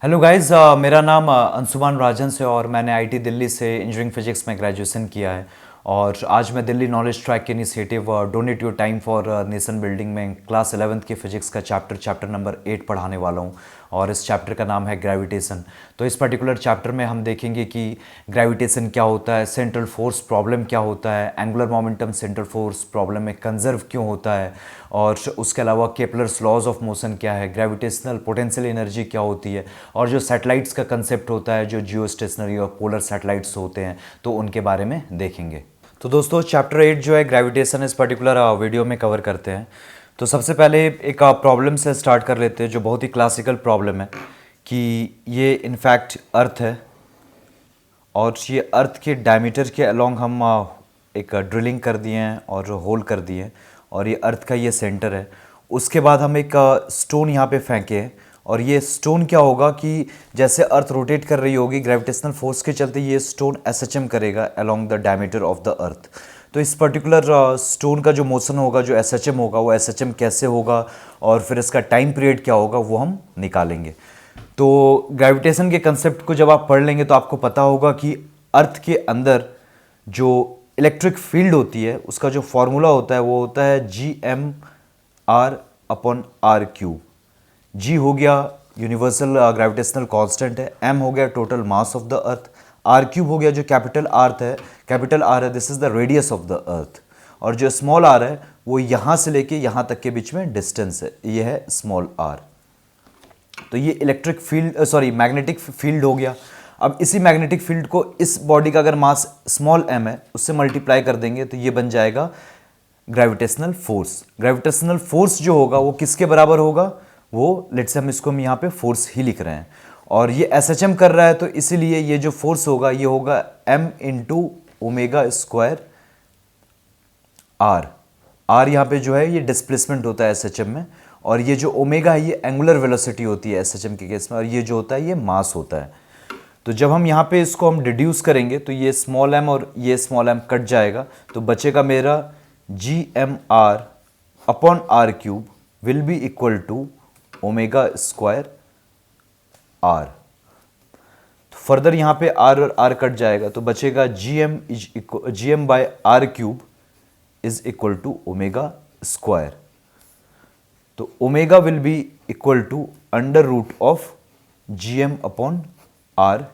Hello guys, मेरा नाम अंशुमान राजन से और मैंने आईटी दिल्ली से इंजीनियरिंग फिजिक्स में ग्रेजुएशन किया है। और आज मैं दिल्ली नॉलेज ट्रैक के initiative donate your time for nation building में क्लास 11th के फिजिक्स का चैप्टर नंबर 8 पढ़ाने वाला हूँ। और इस चैप्टर का नाम है ग्रेविटेशन। तो इस पर्टिकुलर चैप्टर में हम देखेंगे कि ग्रेविटेशन क्या होता है, सेंट्रल फोर्स प्रॉब्लम क्या होता है, angular momentum central force problem में कंजर्व क्यों होता है, और उसके अलावा केपलर्स लॉज ऑफ मोशन क्या है, ग्रेविटेशनल पोटेंशियल एनर्जी क्या होती है, और जो सैटेलाइट्स का कंसेप्ट होता है, जो जियो स्टेशनरी और पोलर सैटेलाइट्स होते हैं, तो उनके बारे में देखेंगे। तो दोस्तों, चैप्टर 8 जो है ग्रेविटेशन इस पर्टिकुलर वीडियो में कवर करते हैं। तो सबसे पहले एक प्रॉब्लम से स्टार्ट कर लेते हैं जो बहुत ही क्लासिकल प्रॉब्लम है कि ये इनफैक्ट अर्थ है और ये अर्थ के डायमीटर के अलोंग हम एक ड्रिलिंग कर दिए हैं और होल कर दिए हैं और ये अर्थ का ये सेंटर है। उसके बाद हम एक स्टोन यहाँ पे फेंके हैं और ये स्टोन क्या होगा कि जैसे अर्थ रोटेट कर रही होगी ग्रेविटेशनल फोर्स के चलते ये स्टोन एसएचएम करेगा along the diameter of the अर्थ। तो इस पर्टिकुलर स्टोन का जो मोशन होगा, जो एसएचएम होगा, वो एसएचएम कैसे होगा और फिर इसका टाइम पीरियड क्या होगा वो हम निकालेंगे। तो ग्रेविटेशन के कंसेप्ट को जब आप पढ़ लेंगे तो आपको पता होगा कि अर्थ के अंदर जो इलेक्ट्रिक फील्ड होती है उसका जो फॉर्मूला होता है वो होता है G(m)/r³। G हो गया यूनिवर्सल ग्रेविटेशनल कांस्टेंट है, M हो गया total mass of the earth, r³ हो गया जो कैपिटल R है, this is the radius of the अर्थ, और जो स्मॉल r है वो यहाँ से लेके यहाँ तक के बीच में डिस्टेंस है, ये है स्मॉल r। तो ये इलेक्ट्रिक फील्ड मैग्नेटिक फील्ड हो गया। अब इसी मैग्नेटिक फील्ड को इस बॉडी का अगर मास स्मॉल m है उससे मल्टीप्लाई कर देंगे तो ये बन जाएगा ग्रेविटेशनल फोर्स। ग्रेविटेशनल फोर्स जो होगा वो किसके बराबर होगा, वो लेट्स से हम यहाँ पे फोर्स ही लिख रहे हैं और ये एसएचएम कर रहा है तो इसीलिए ये जो फोर्स होगा ये होगा m(ω²r). r यहाँ पे जो है ये डिस्प्लेसमेंट होता है एसएचएम में, और ये जो ओमेगा है ये एंगुलर वेलोसिटी होती है एसएचएम के केस में, और ये जो होता है ये मास होता है। तो जब हम यहाँ पे इसको हम डिड्यूस करेंगे तो ये स्मॉल m और ये स्मॉल m कट जाएगा तो बचेगा मेरा G(m)r/r³ will be equal to ω²r। तो फर्दर यहाँ पे r और r कट जाएगा तो बचेगा Gm/r³ इज इक्वल टू ω²। तो omega will be equal to Gm/r³।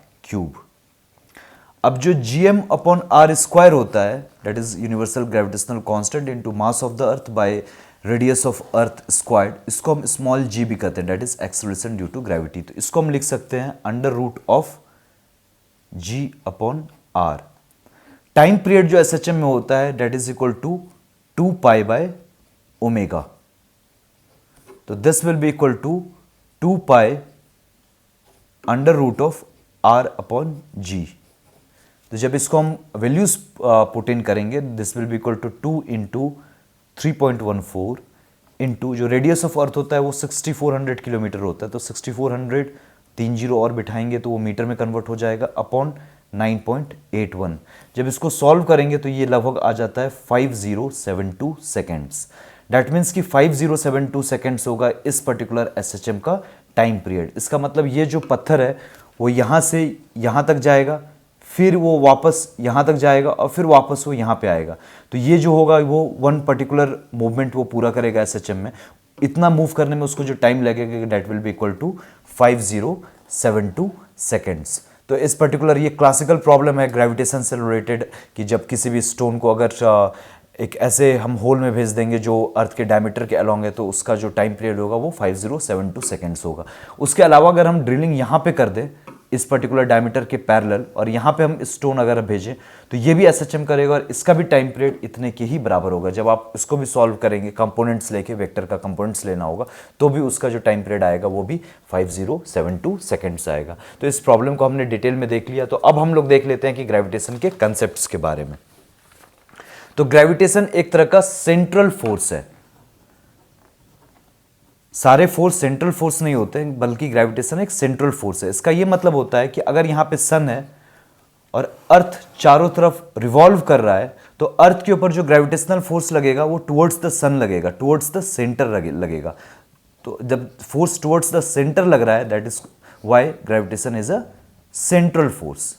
अब जो Gm/r² होता है that is universal gravitational constant into mass of the earth by radius of earth squared, इसको हम स्मॉल g भी कहते हैं, that is acceleration due to gravity. तो इसको हम लिख सकते हैं G/r। टाइम पीरियड जो एसएचएम में होता है दैट इज इक्वल टू 2π/ω। तो this will be equal to 2π√r/g। तो जब इसको हम वैल्यूज पुट इन करेंगे this will be equal to 2 × 3.14 into जो रेडियस ऑफ अर्थ होता है वो 6400 किलोमीटर होता है, तो 6400 3 जीरो और बिठाएंगे तो वो मीटर में कन्वर्ट हो जाएगा अपॉन 9.81। जब इसको सॉल्व करेंगे तो ये लगभग आ जाता है 5072 सेकेंड्स। डैट मीन्स कि 5072 सेकेंड्स होगा इस पर्टिकुलर एसएचएम का टाइम पीरियड। इसका मतलब ये जो पत्थर है वो यहाँ से यहाँ तक जाएगा, फिर वो वापस यहाँ तक जाएगा और फिर वापस वो यहाँ पे आएगा। तो ये जो होगा वो वन पर्टिकुलर मूवमेंट वो पूरा करेगा एसएचएम में। इतना मूव करने में उसको जो टाइम लगेगा that will be equal to 5072 seconds. तो इस पर्टिकुलर ये क्लासिकल प्रॉब्लम है ग्रेविटेशन से रिलेटेड कि जब किसी भी स्टोन को अगर एक ऐसे हम होल में भेज देंगे जो अर्थ के डायमीटर के अलोंग है तो उसका जो टाइम पीरियड होगा वो 5072 सेकेंड्स होगा। उसके अलावा अगर हम ड्रिलिंग यहाँ पे कर दें इस पर्टिकुलर डायमीटर के पैरेलल और यहाँ पे हम स्टोन अगर भेजें तो ये भी एसएचएम करेगा और इसका भी टाइम पीरियड इतने के ही बराबर होगा। जब आप इसको भी सॉल्व करेंगे कंपोनेंट्स लेके, वेक्टर का कंपोनेंट्स लेना होगा, तो भी उसका जो टाइम पीरियड आएगा वो भी 5072 सेकेंड्स आएगा। तो इस प्रॉब्लम को हमने डिटेल में देख लिया। तो अब हम लोग देख लेते हैं कि ग्रेविटेशन के कंसेप्ट्स के बारे में। तो ग्रेविटेशन एक तरह का सेंट्रल फोर्स है। सारे फोर्स सेंट्रल फोर्स नहीं होते बल्कि ग्रेविटेशन एक सेंट्रल फोर्स है। इसका ये मतलब होता है कि अगर यहाँ पे सन है और अर्थ चारों तरफ रिवॉल्व कर रहा है तो अर्थ के ऊपर जो ग्रेविटेशनल फोर्स लगेगा वो टुवर्ड्स द सन लगेगा, टुवर्ड्स द सेंटर लगेगा। तो जब फोर्स टुवर्ड्स द सेंटर लग रहा है that is why gravitation is a central force.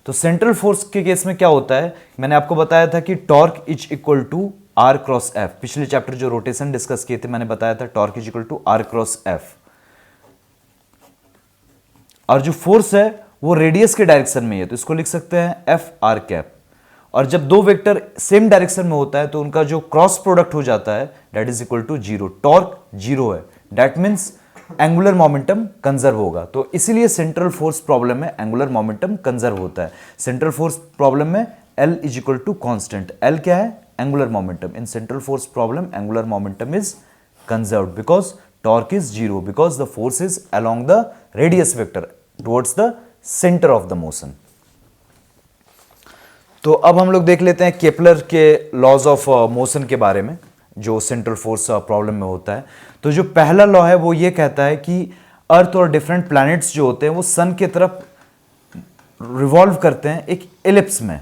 तो सेंट्रल फोर्स के केस में क्या होता है, मैंने आपको बताया था कि torque is equal to R cross F. पिछले चैप्टर जो रोटेशन डिस्कस किए थे मैंने बताया था torque is equal to R cross F, और जो फोर्स है वो रेडियस के डायरेक्शन में है तो इसको लिख सकते हैं एफ आर कैप। और जब दो वेक्टर सेम डायरेक्शन में होता है तो उनका जो क्रॉस प्रोडक्ट हो जाता है that is equal to zero. Torque zero है, that means angular momentum conserve होगा। तो इसीलिए सेंट्रल फोर्स प्रॉब्लम में एंगुलर मोमेंटम कंजर्व होता है। सेंट्रल फोर्स प्रॉब्लम में L is equal to constant. L क्या है, angular momentum. In central force problem angular momentum is conserved because torque is zero, because the force is along the radius vector towards the centre of the motion. तो अब हम लोग देख लेते हैं Kepler के लॉज ऑफ मोशन के बारे में जो सेंट्रल फोर्स प्रॉब्लम में होता है। तो जो पहला लॉ है वो ये कहता है कि अर्थ और डिफरेंट प्लैनेट्स जो होते हैं वो सन की तरफ रिवॉल्व करते हैं एक एलिप्स में,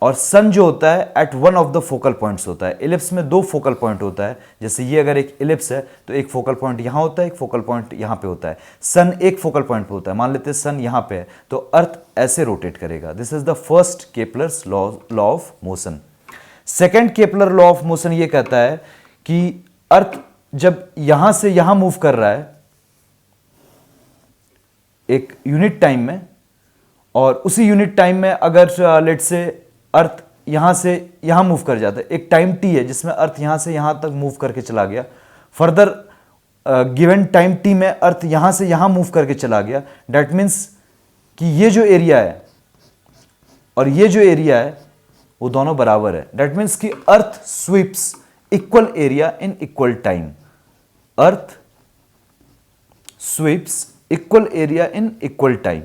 और सन जो होता है at one of the focal points होता है। एलिप्स में दो फोकल पॉइंट होता है, जैसे ये अगर एक एलिप्स है तो एक फोकल पॉइंट यहां होता है, एक फोकल पॉइंट यहां पे होता है। सन एक फोकल पॉइंट पे होता है, मान लेते हैं सन यहां पे है तो अर्थ ऐसे रोटेट करेगा। This is the first Kepler's law of motion. Second Kepler law of motion ये कहता है कि अर्थ जब यहां से यहां मूव कर रहा है एक यूनिट टाइम में, और उसी यूनिट टाइम में अगर लेट से अर्थ यहां से यहां मूव कर जाता है, एक टाइम टी है जिसमें अर्थ यहां से यहां तक मूव करके चला गया, फर्दर गिवन टाइम टी में अर्थ यहां से यहां मूव करके चला गया, दैट मीन्स कि ये जो एरिया है और ये जो एरिया है वो दोनों बराबर है। दैट मीन्स कि earth sweeps equal area in equal time. Earth sweeps equal area in equal time.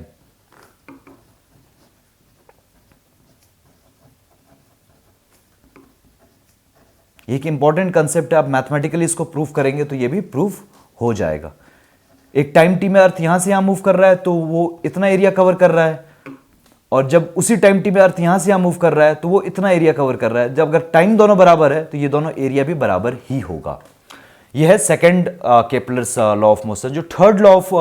एक इंपॉर्टेंट कंसेप्ट है, आप मैथमेटिकली इसको प्रूफ करेंगे तो ये भी प्रूफ हो जाएगा। एक टाइम टी में अर्थ यहां से यहां मूव कर रहा है तो वो इतना एरिया कवर कर रहा है, और जब उसी टाइम टी में अर्थ यहां से यहां मूव कर रहा है तो वो इतना एरिया कवर कर रहा है। जब अगर टाइम दोनों बराबर है तो ये दोनों एरिया भी बराबर ही होगा। यह है second Kepler's law of motion. जो थर्ड लॉ ऑफ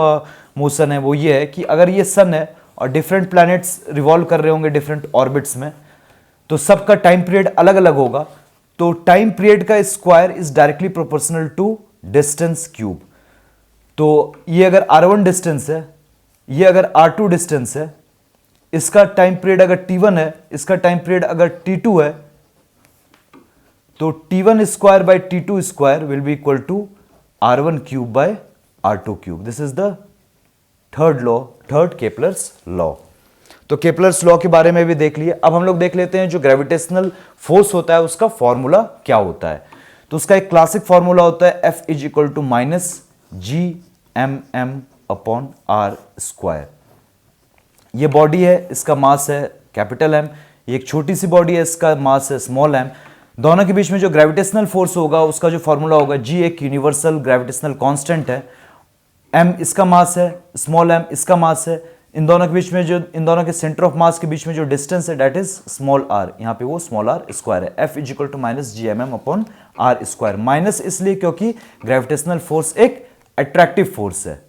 मोशन है वो ये है कि अगर ये सन है और डिफरेंट प्लैनेट्स रिवॉल्व कर रहे होंगे डिफरेंट ऑर्बिट्स में, तो सबका टाइम पीरियड अलग अलग होगा। तो टाइम पीरियड का square is directly proportional to distance cube. तो ये अगर r1 डिस्टेंस है, ये अगर r2 डिस्टेंस है, इसका टाइम पीरियड अगर t1 है, इसका टाइम पीरियड अगर t2 है, तो t1 square by t2 square will be equal to r1 cube by r2 cube. This is the third law, third Kepler's law. तो केपलर्स लॉ के बारे में भी देख लिए। अब हम लोग देख लेते हैं जो ग्रेविटेशनल फोर्स होता है उसका फॉर्मूला क्या होता है। तो उसका एक क्लासिक फॉर्मूला होता है F is equal to minus G M M upon R square. ये बॉडी है, इसका मास है कैपिटल M, ये एक छोटी सी बॉडी है, इसका मास है स्मॉल m। दोनों के बीच में जो ग्रेविटेशनल फोर्स होगा उसका जो फॉर्मूला होगा, G एक यूनिवर्सल ग्रेविटेशनल कांस्टेंट है, m इसका मास है, स्मॉल m इसका मास है। इन दोनों के बीच में जो, इन दोनों के सेंटर ऑफ मास के बीच में जो डिस्टेंस है दैट इज स्मॉल r, यहाँ पे वो स्मॉल r स्क्वायर है। F is equal to minus G M M upon R square. Minus इसलिए क्योंकि ग्रेविटेशनल फोर्स एक अट्रैक्टिव फोर्स है,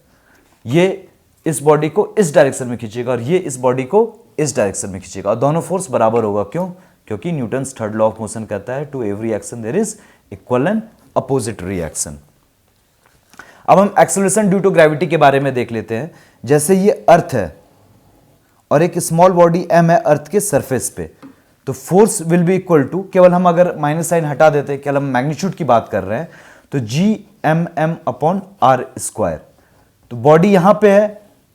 ये इस बॉडी को इस डायरेक्शन में खींचेगा और ये इस बॉडी को इस डायरेक्शन में खींचेगा, और दोनों फोर्स बराबर होगा। क्यों? क्योंकि Newton's third law of motion कहता है to every action there is equal and opposite reaction. अब हम एक्सेलरेशन ड्यू टू ग्रेविटी के बारे में देख लेते हैं। जैसे ये अर्थ है और एक स्मॉल बॉडी m है अर्थ के सरफेस पे, तो force will be equal to, केवल हम अगर माइनस साइन हटा देते हैं, केवल हम मैग्नीट्यूड की बात कर रहे हैं, तो G M M upon R square. तो बॉडी यहां पे है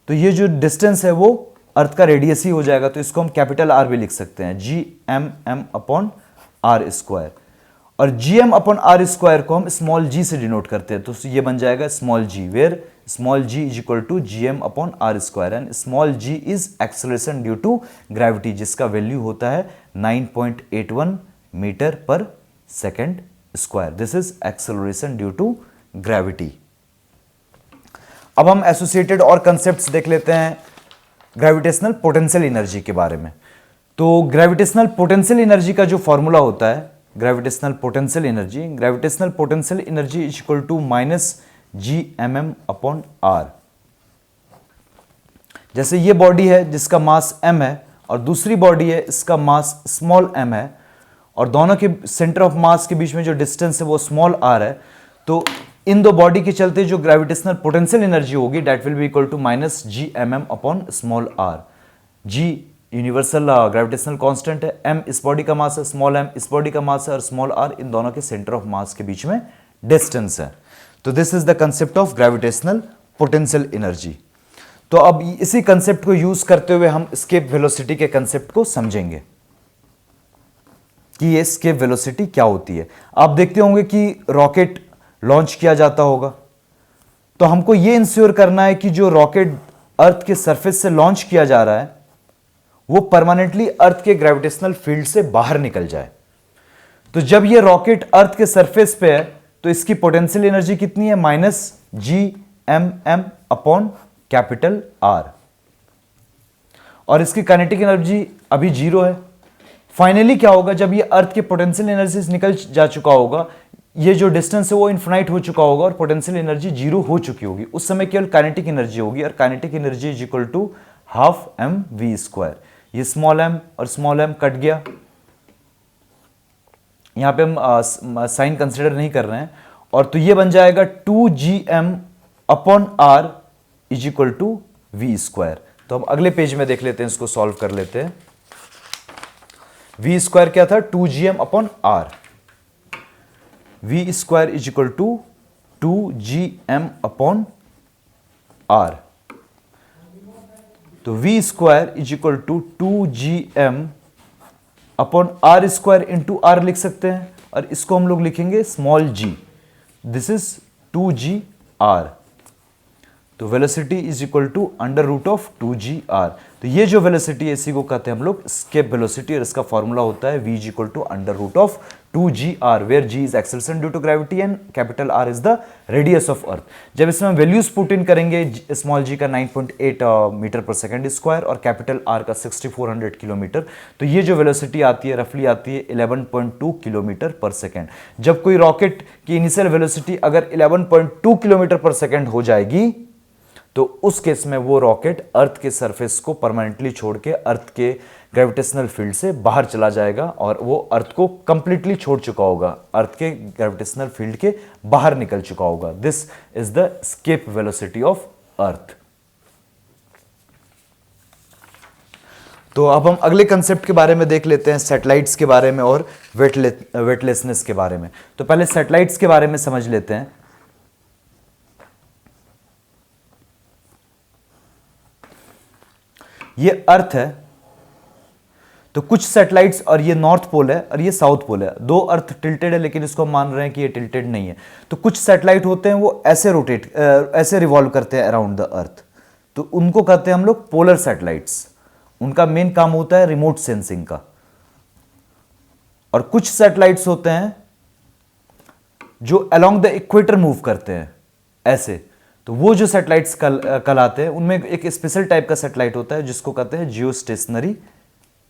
तो ये जो डिस्टेंस है वो अर्थ का रेडियस ही हो जाएगा, तो इसको हम कैपिटल आर भी लिख सकते हैं, G M M upon R square. और G M upon R square को हम स्मॉल जी से डिनोट करते हैं, तो ये बन जाएगा small G, where small G is equal to G M upon R square, and small G is acceleration due to gravity, जिसका वैल्यू होता है 9.81 मीटर पर second square. This is acceleration due to gravity. अब हम associated और concepts देख लेते हैं ग्रेविटेशनल पोटेंशियल एनर्जी के बारे में। तो ग्रेविटेशनल पोटेंशियल एनर्जी का जो फॉर्मूला होता है, gravitational potential energy is equal to minus G M M upon R. जैसे ये बॉडी है जिसका मास m है और दूसरी बॉडी है इसका मास स्मॉल m है और दोनों के सेंटर ऑफ मास के बीच में जो डिस्टेंस है वो स्मॉल r है, तो इन दो बॉडी के चलते जो ग्रेविटेशनल पोटेंशियल एनर्जी होगी that will be equal to minus G M M upon small r। g universal gravitational constant है, m इस बॉडी का मास है, स्मॉल m इस बॉडी का मास है और स्मॉल r इन दोनों के सेंटर ऑफ मास के बीच में डिस्टेंस है। तो this is the concept of gravitational potential energy. तो अब इसी कंसेप्ट को यूज करते हुए हम एस्केप वेलोसिटी के कंसेप्ट को समझेंगे कि ये एस्केप वेलोसिटी क्या होती है। आप देखते होंगे कि रॉकेट लॉन्च किया जाता होगा, तो हमको ये इंश्योर करना है कि जो रॉकेट अर्थ के सरफेस से लॉन्च किया जा रहा है वो परमानेंटली अर्थ के ग्रेविटेशनल फील्ड से बाहर निकल जाए। तो जब ये रॉकेट अर्थ के सरफेस पे है तो इसकी पोटेंशियल एनर्जी कितनी है, minus G M M upon capital R, और इसकी काइनेटिक एनर्जी अभी 0 है। फाइनली क्या होगा, जब ये अर्थ के पोटेंशियल एनर्जी से निकल जा चुका होगा, ये जो डिस्टेंस है वो इन्फिनाइट हो चुका होगा और पोटेंशियल एनर्जी 0 हो चुकी होगी, उस समय केवल काइनेटिक एनर्जी होगी और kinetic energy is equal to half M V square. ये स्मॉल m और स्मॉल m कट गया, यहां पे हम साइन कंसिडर नहीं कर रहे हैं, और तो ये बन जाएगा 2gm upon r is equal to V square. तो हम अगले पेज में देख लेते हैं, इसको सॉल्व कर लेते हैं। वी स्क्वायर क्या था, 2gm upon r, V square is equal to 2gm upon r। तो v square is equal to 2gm upon r square into r लिख सकते हैं, और इसको हम लोग लिखेंगे small g, this is 2gr। तो velocity is equal to under root of 2gr। तो ये जो वेलोसिटी है इसी को कहते हैं हम लोग एस्केप वेलोसिटी, और इसका फॉर्मूला होता है v is equal to under root of 2gr, where g is acceleration due to gravity and capital R is the radius of earth. जब इसमें हम वैल्यूज पुट इन करेंगे, स्मॉल g का 9.8 metre पर सेकंड स्क्वायर और capital R का 6400 kilometre, तो ये जो वेलोसिटी आती है रफली आती है 11.2 किलोमीटर पर सेकंड। जब कोई रॉकेट की इनिशियल वेलोसिटी अगर 11.2 किलोमीटर पर सेकंड हो जाएगी तो उस केस में वो रॉकेट अर्थ के सरफेस को परमानेंटली छोड़ के अर्थ के ग्रेविटेशनल फील्ड से बाहर चला जाएगा और वो अर्थ को कंप्लीटली छोड़ चुका होगा, अर्थ के ग्रेविटेशनल फील्ड के बाहर निकल चुका होगा। This is the escape velocity of earth. तो अब हम अगले कंसेप्ट के बारे में देख लेते हैं, सैटेलाइट्स के बारे में और वेटलेसनेस के बारे में। तो पहले सैटेलाइट्स के बारे में समझ लेते हैं। ये अर्थ है, तो कुछ सैटेलाइट्स, और ये नॉर्थ पोल है और ये साउथ पोल है, दो अर्थ टिल्टेड है लेकिन इसको मान रहे हैं कि ये टिल्टेड नहीं है। तो कुछ सैटेलाइट होते हैं वो ऐसे रिवॉल्व करते हैं अराउंड द अर्थ, तो उनको कहते हैं हम लोग पोलर सैटेलाइट्स। उनका मेन काम होता है रिमोट सेंसिंग का। और कुछ सैटेलाइट्स होते हैं जो अलोंग द इक्वेटर मूव करते हैं ऐसे, तो वो जो सैटेलाइट्स कहलाते हैं, उनमें एक स्पेशल टाइप का सैटेलाइट होता है जिसको कहते हैं जियो स्टेशनरी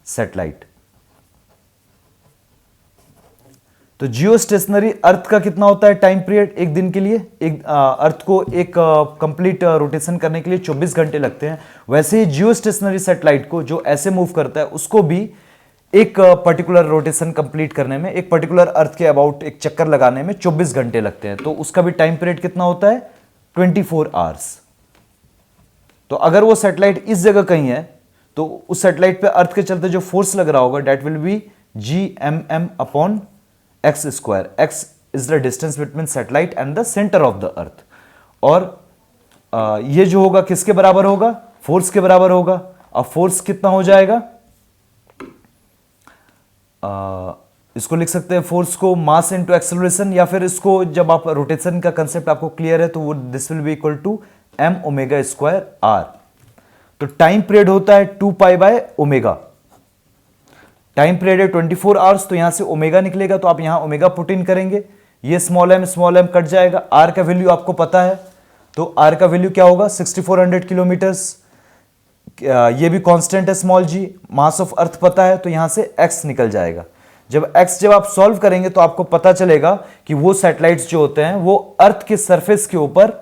सैटेलाइट। तो जियो स्टेशनरी अर्थ का कितना होता है टाइम पीरियड एक दिन के लिए, एक अर्थ को एक कंप्लीट रोटेशन करने के लिए 24 घंटे लगते हैं। वैसे ही जियो स्टेशनरी सैटेलाइट को जो ऐसे मूव करता है उसको भी एक पर्टिकुलर रोटेशन कंप्लीट करने में, एक पर्टिकुलर अर्थ के अबाउट एक चक्कर लगाने में 24 घंटे लगते हैं। तो उसका भी टाइम पीरियड कितना होता है, 24 आवर्स। तो अगर वो सैटेलाइट इस जगह कहीं है तो उस सैटेलाइट पे अर्थ के चलते जो फोर्स लग रहा होगा that will B GMM upon x square. X is the distance between satellite and the centre of the अर्थ। और ये जो होगा किसके बराबर होगा, फोर्स के बराबर होगा। अब फोर्स कितना हो जाएगा, इसको लिख सकते हैं फोर्स को मास इनटू एक्सेलरेशन, या फिर इसको जब आप रोटेशन का कंसेप्ट आपको क्लियर है तो वो this will be equal to m omega square r। तो टाइम पीरियड होता है 2 pi by omega. Time period है 24 आवर्स, तो यहां से ओमेगा निकलेगा, तो आप यहां ओमेगा पुट इन करेंगे, ये स्मॉल m कट जाएगा। r का वैल्यू आपको पता है, तो r का वैल्यू क्या होगा 6400 किलोमीटर्स। ये भी कांस्टेंट है small g, mass of earth पता है, तो यहां से x निकल जाएगा। जब आप सॉल्व करेंगे तो आपको पता चलेगा कि वो सैटेलाइट्स जो होते हैं वो अर्थ के सरफेस के ऊपर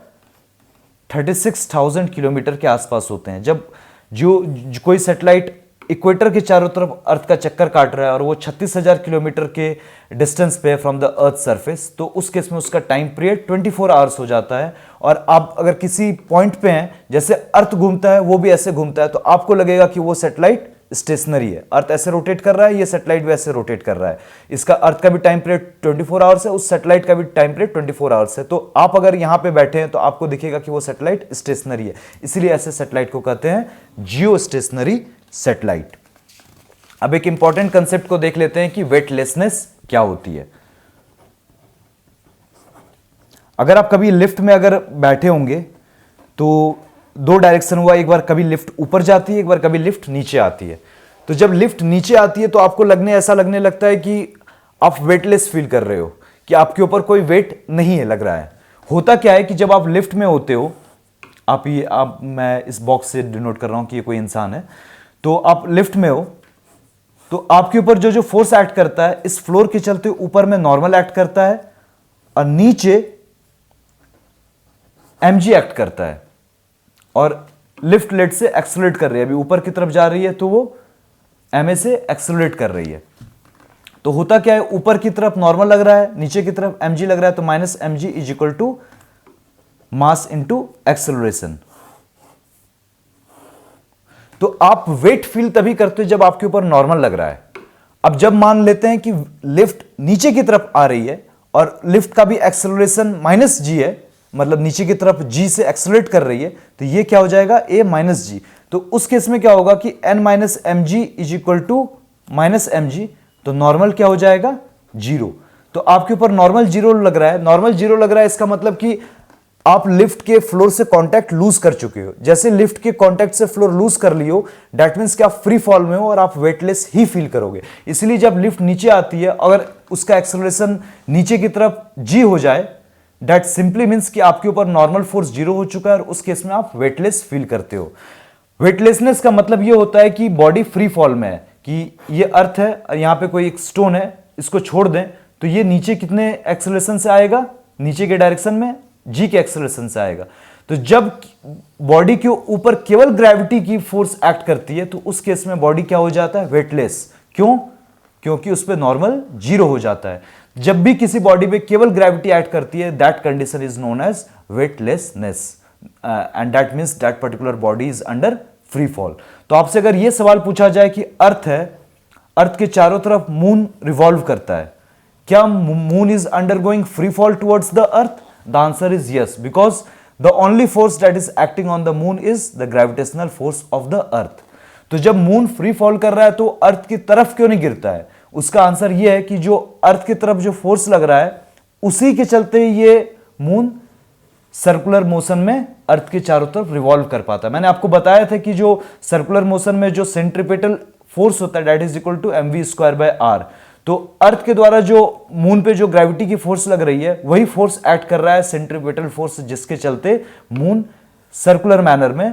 36,000 किलोमीटर के आसपास होते हैं। जब जो कोई सैटेलाइट इक्वेटर के चारों तरफ अर्थ का चक्कर काट रहा है और वो 36,000 किलोमीटर के डिस्टेंस पे है फ्रॉम द अर्थ सरफेस, तो उस केस में उसका टाइम पीरियड 24 आवर्स हो जाता है। और आप अगर किसी पॉइंट पे हैं, जैसे अर्थ घूमता है वो भी ऐसे घूमता है, तो आपको लगेगा कि वो सैटेलाइट स्टेशनरी है, अर्थ ऐसे रोटेट कर रहा है, ये सैटेलाइट भी ऐसे रोटेट कर रहा है। इसका अर्थ का भी टाइम पीरियड 24 आवर्स है, उस सैटेलाइट का भी टाइम पीरियड 24 आवर्स है। तो आप अगर यहां पे बैठे हैं तो आपको दिखेगा कि वो सैटेलाइट स्टेशनरी है, इसलिए ऐसे सैटेलाइट को कहते हैं जियो स्टेशनरी सैटेलाइट। अब एक इंपॉर्टेंट कंसेप्ट को देख लेते हैं कि वेटलेसनेस क्या होती है। अगर आप कभी लिफ्ट में अगर बैठे होंगे तो दो डायरेक्शन हुआ, एक बार कभी लिफ्ट ऊपर जाती है, एक बार कभी लिफ्ट नीचे आती है। तो जब लिफ्ट नीचे आती है तो आपको ऐसा लगने लगता है कि आप वेटलेस फील कर रहे हो, कि आपके ऊपर कोई वेट नहीं है लग रहा है। होता क्या है कि जब आप लिफ्ट में होते हो, मैं इस बॉक्स से डिनोट कर रहा हूं कि ये कोई इंसान है, तो आप लिफ्ट में हो तो आपके ऊपर जो फोर्स एक्ट करता है, इस फ्लोर के चलते ऊपर में नॉर्मल एक्ट करता है और नीचे mg एक्ट करता है, और लिफ्ट लेट से एक्सेलरेट कर रही है, अभी ऊपर की तरफ जा रही है तो वो ma से एक्सेलरेट कर रही है। तो होता क्या है, ऊपर की तरफ नॉर्मल लग रहा है, नीचे की तरफ mg लग रहा है, तो minus mg is equal to mass into acceleration. तो आप वेट फील तभी करते हो जब आपके ऊपर नॉर्मल लग रहा है। अब जब मान लेते हैं कि लिफ्ट नीचे की तरफ आ रही है और लिफ्ट का भी एक्सेलरेशन माइनस जी है, मतलब नीचे की तरफ जी से एक्सेलरेट कर रही है, तो ये क्या हो जाएगा, a माइनस जी। तो उस केस में क्या होगा कि n minus M G is equal to minus M G, तो नॉर्मल क्या हो जाएगा, जीरो। तो आपके ऊपर नॉर्मल जीरो लग रहा है, नॉर्मल जीरो लग रहा है, इसका मतलब कि आप लिफ्ट के फ्लोर से कांटेक्ट लूज कर चुके हो। जैसे लिफ्ट के कांटेक्ट से फ्लोर लूज कर लियो, दैट मींस कि आप फ्री फॉल में हो और आप वेटलेस ही फील करोगे। इसलिए जब लिफ्ट नीचे आती है, अगर उसका एक्सेलरेशन नीचे की तरफ जी हो जाए, दैट सिंपली मींस कि आपके ऊपर नॉर्मल फोर्स जीरो हो चुका है और उस केस में आप वेटलेस फील करते हो। वेटलेसनेस का मतलब ये होता है कि बॉडी फ्री फॉल में है, कि ये अर्थ है, यहां पे कोई एक स्टोन है, इसको छोड़ दें तो ये नीचे कितने एक्सेलरेशन से आएगा, नीचे के डायरेक्शन में जी के एक्सेलरेशन से आएगा। तो जब बॉडी के ऊपर केवल ग्रेविटी की फोर्स एक्ट करती है तो उस केस में बॉडी क्या हो जाता है, वेटलेस। क्यों? क्योंकि उस पर नॉर्मल जीरो हो जाता है। जब भी किसी बॉडी पे केवल ग्रेविटी एक्ट करती है, that condition is known as weightlessness, and that means that particular body is under free fall. तो आपसे अगर यह सवाल पूछा जाए कि अर्थ है, अर्थ के चारों तरफ मून रिवॉल्व करता है, क्या moon is undergoing free fall towards the earth? The answer is yes, because the only force that is acting on the moon is the gravitational force of the earth. तो जब moon free fall कर रहा है तो अर्थ की तरफ क्यों नहीं गिरता है? उसका आंसर यह है कि जो अर्थ की तरफ जो फोर्स लग रहा है, उसी के चलते ये मून सर्कुलर मोशन में अर्थ के चारों तरफ रिवॉल्व कर पाता है। मैंने आपको बताया था कि जो सर्कुलर मोशन में जो सेंट्रीपिटल फोर्स होता है, that is equal to mv square by r। तो अर्थ के द्वारा जो मून पे जो ग्रेविटी की फोर्स लग रही है, वही फोर्स एक्ट कर रहा है, सेंट्रीपिटल फोर्स, जिसके चलते मून सर्कुलर मैनर में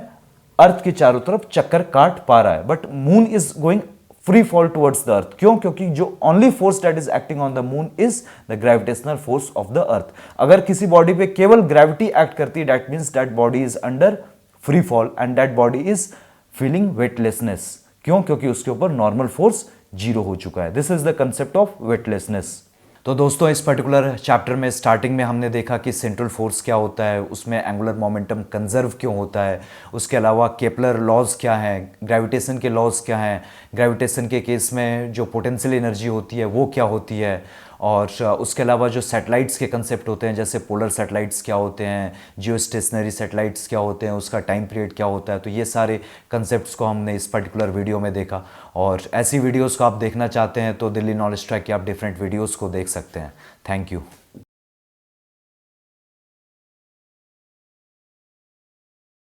अर्थ के चारों तरफ चक्कर काट पा रहा है। But moon is going free fall towards the earth. क्यों? क्योंकि जो only force that is acting on the moon is the gravitational force of the अर्थ। अगर किसी बॉडी पे केवल ग्रेविटी एक्ट करती है, that means that body is under free fall and that body is feeling weightlessness. क्यों? क्योंकि उसके ऊपर नॉर्मल फोर्स जीरो हो चुका है। This is the concept of weightlessness. तो दोस्तों, इस पर्टिकुलर चैप्टर में स्टार्टिंग में हमने देखा कि सेंट्रल फोर्स क्या होता है, उसमें एंगुलर मोमेंटम कंजर्व क्यों होता है, उसके अलावा केपलर लॉज क्या हैं, ग्रेविटेशन के लॉज क्या हैं, ग्रेविटेशन के केस में जो पोटेंशियल एनर्जी होती है वो क्या होती है, और उसके अलावा जो सैटेलाइट्स के कंसेप्ट होते हैं, जैसे पोलर सैटेलाइट्स क्या होते हैं, जियो स्टेशनरी सैटेलाइट्स क्या होते हैं, उसका टाइम पीरियड क्या होता है। तो ये सारे कंसेप्ट्स को हमने इस पर्टिकुलर वीडियो में देखा, और ऐसी वीडियोस को आप देखना चाहते हैं तो दिल्ली नॉलेज ट्रैक के आप डिफरेंट वीडियोस को देख सकते हैं। Thank you.